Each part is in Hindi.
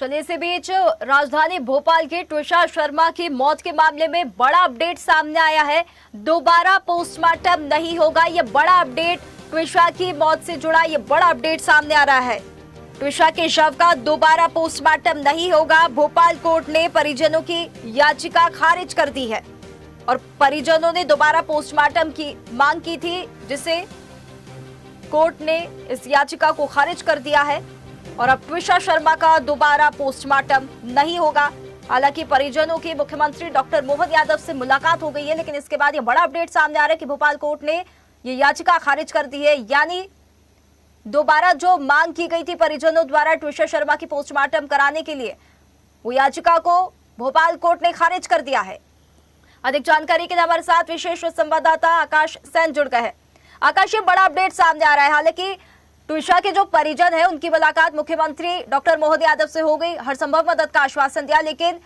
चलिए इसी बीच राजधानी भोपाल के ट्विशा शर्मा की मौत के मामले में बड़ा अपडेट सामने आया है। दोबारा पोस्टमार्टम नहीं होगा, ये बड़ा अपडेट ट्विशा की मौत से जुड़ा ये बड़ा अपडेट सामने आ रहा है। ट्विशा के शव का दोबारा पोस्टमार्टम नहीं होगा। भोपाल कोर्ट ने परिजनों की याचिका खारिज कर दी है और परिजनों ने दोबारा पोस्टमार्टम की मांग की थी, जिसे कोर्ट ने इस याचिका को खारिज कर दिया है और अब ट्विशा शर्मा का दोबारा पोस्टमार्टम नहीं होगा। हालांकि परिजनों की मुख्यमंत्री डॉक्टर मोहन यादव से मुलाकात हो गई है, लेकिन इसके बाद ये बड़ा अपडेट सामने आ रहा है कि भोपाल कोर्ट ने ये याचिका खारिज कर दी है। यानी दोबारा जो मांग की गई थी परिजनों द्वारा ट्विशा शर्मा की पोस्टमार्टम कराने के लिए, वो याचिका को भोपाल कोर्ट ने खारिज कर दिया है। अधिक जानकारी के लिए हमारे साथ विशेष संवाददाता आकाश सैन जुड़ गए हैं। आकाश, ये बड़ा अपडेट सामने आ रहा है। हालांकि ट्विशा के जो परिजन है उनकी मुलाकात मुख्यमंत्री डॉक्टर मोहन यादव से हो गई, हर संभव मदद का आश्वासन दिया, लेकिन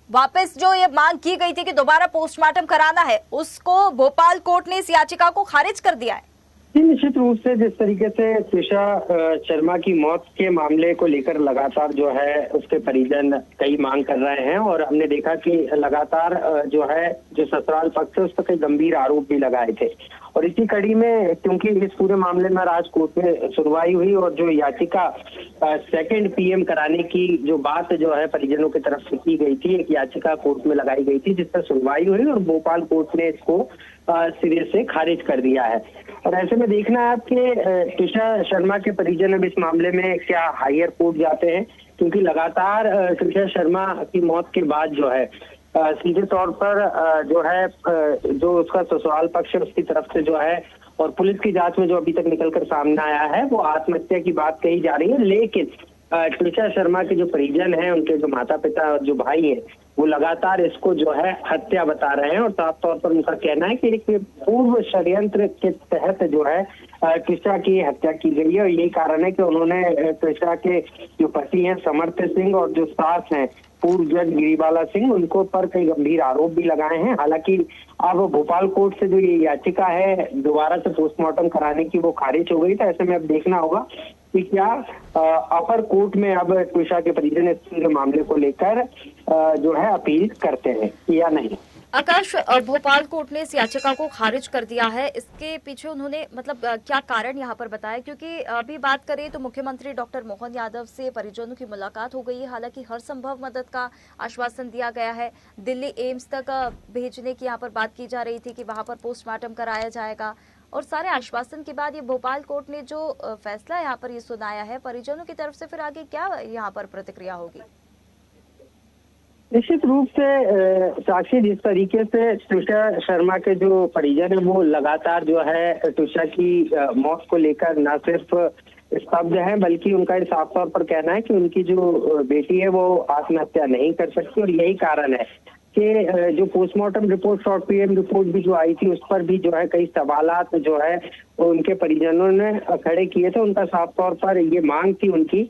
वापस जो ये मांग की गई थी कि दोबारा पोस्टमार्टम कराना है, उसको भोपाल कोर्ट ने इस याचिका को खारिज कर दिया है। निश्चित रूप से जिस तरीके से ट्विशा शर्मा की मौत के मामले को लेकर लगातार जो है उसके परिजन कई मांग कर रहे हैं और हमने देखा कि लगातार जो है जो ससुराल पक्ष है उस पर कई गंभीर आरोप भी लगाए थे और इसी कड़ी में क्योंकि इस पूरे मामले में आज कोर्ट में सुनवाई हुई और जो याचिका सेकंड पीएम कराने की जो बात जो है परिजनों की तरफ से की गई थी, एक याचिका कोर्ट में लगाई गई थी जिस पर सुनवाई हुई और भोपाल कोर्ट ने इसको सिरे से खारिज कर दिया है। और ऐसे में देखना है कि ट्विशा शर्मा के परिजन अब इस मामले में क्या हायर कोर्ट जाते हैं, क्योंकि लगातार ट्विशा शर्मा की मौत के बाद जो है सीधे तौर पर जो है जो उसका ससुराल पक्ष है उसकी तरफ से जो है और पुलिस की जांच में जो अभी तक निकलकर सामने आया है वो आत्महत्या की बात कही जा रही है। लेकिन ट्विशा शर्मा के जो परिजन हैं, उनके जो माता पिता और जो भाई हैं, वो लगातार इसको जो है हत्या बता रहे हैं और साफ तौर पर उनका कहना है कि एक पूर्व षड्यंत्र के तहत जो है ट्विशा की हत्या की गई है और यही कारण है कि उन्होंने ट्विशा के जो पति हैं समर्थ सिंह और जो सास हैं पूर्व जज गिरिबाला सिंह, उनको पर कई गंभीर आरोप भी लगाए हैं। हालांकि अब भोपाल कोर्ट से जो ये याचिका है दोबारा से पोस्टमार्टम कराने की वो खारिज हो गई, तो ऐसे में अब देखना होगा कि क्या अपर कोर्ट में अब ट्विशा के परिजन इस पूरे मामले को लेकर जो है अपील करते हैं या नहीं। आकाश, भोपाल कोर्ट ने इस याचिका को खारिज कर दिया है, इसके पीछे उन्होंने मतलब क्या कारण यहाँ पर बताया? क्योंकि अभी बात करें तो मुख्यमंत्री डॉक्टर मोहन यादव से परिजनों की मुलाकात हो गई है, हालांकि हर संभव मदद का आश्वासन दिया गया है। दिल्ली एम्स तक भेजने की यहाँ पर बात की जा रही थी कि वहां पर पोस्टमार्टम कराया जाएगा और सारे आश्वासन के बाद ये भोपाल कोर्ट ने जो फैसला यहाँ पर ये सुनाया है, परिजनों की तरफ से फिर आगे क्या यहाँ पर प्रतिक्रिया होगी? निश्चित रूप से साक्षी, जिस तरीके से ट्विशा शर्मा के जो परिजन है वो लगातार जो है ट्विशा की मौत को लेकर न सिर्फ स्तब्ध है बल्कि उनका साफ तौर पर कहना है कि उनकी जो बेटी है वो आत्महत्या नहीं कर सकती और यही कारण है कि जो postmortem report short PM report भी जो आई थी उस पर भी जो है कई सवालात जो है उनके परिजनों ने खड़े किए थे। उनका साफ तौर पर ये मांग थी उनकी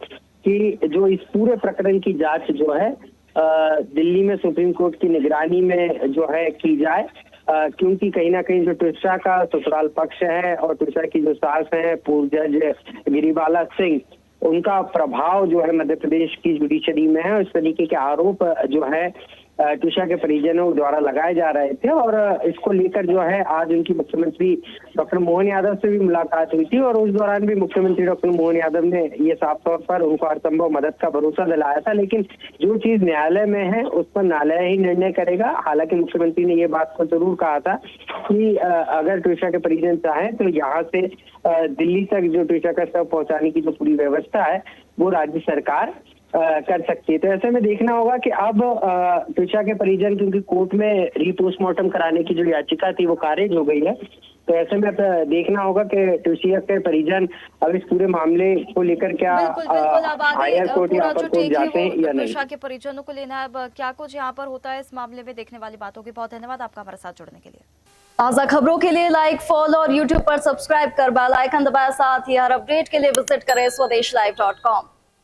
कि जो इस पूरे प्रकरण की जांच जो है दिल्ली में सुप्रीम कोर्ट की निगरानी में जो है की जाए, क्योंकि कहीं ना कहीं जो ट्विशा का ससुराल पक्ष है और ट्विशा की जो सास है पूर्व जज गिरिबाला सिंह, उनका प्रभाव जो है मध्य प्रदेश की जुडिशरी में है। इस तरीके के आरोप जो है ट्विशा के परिजनों द्वारा लगाए जा रहे थे और इसको लेकर जो है आज उनकी मुख्यमंत्री डॉक्टर मोहन यादव से भी मुलाकात हुई थी और उस दौरान भी मुख्यमंत्री डॉक्टर मोहन यादव ने ये साफ तौर पर उनको हर संभव मदद का भरोसा दिलाया था। लेकिन जो चीज न्यायालय में है उस पर न्यायालय ही निर्णय करेगा। हालांकि मुख्यमंत्री ने ये बात को जरूर कहा था कि अगर ट्विशा के परिजन चाहें तो यहाँ से दिल्ली तक जो ट्विशा का शव पहुंचाने की जो पूरी व्यवस्था है वो राज्य सरकार कर सकती है। तो ऐसे में देखना होगा कि अब ट्विशा के परिजन, क्योंकि कोर्ट में रीपोस्टमार्टम कराने की जो याचिका थी वो खारिज हो गई है, तो ऐसे में देखना होगा कि ट्विशा के परिजन अब इस पूरे मामले को लेकर क्या हायर कोर्ट या अपर कोर्ट जाते हैं या नहीं। ट्विशा के परिजनों को लेना है, अब क्या कुछ यहाँ पर होता है इस मामले में देखने वाली बातों की। बहुत धन्यवाद आपका हमारे साथ जुड़ने के लिए। ताज़ा खबरों के लिए लाइक, फॉलो और यूट्यूब पर सब्सक्राइब कर बेल आइकन दबाएं। साथ ही हर अपडेट के लिए विजिट करें swedeshlive.com।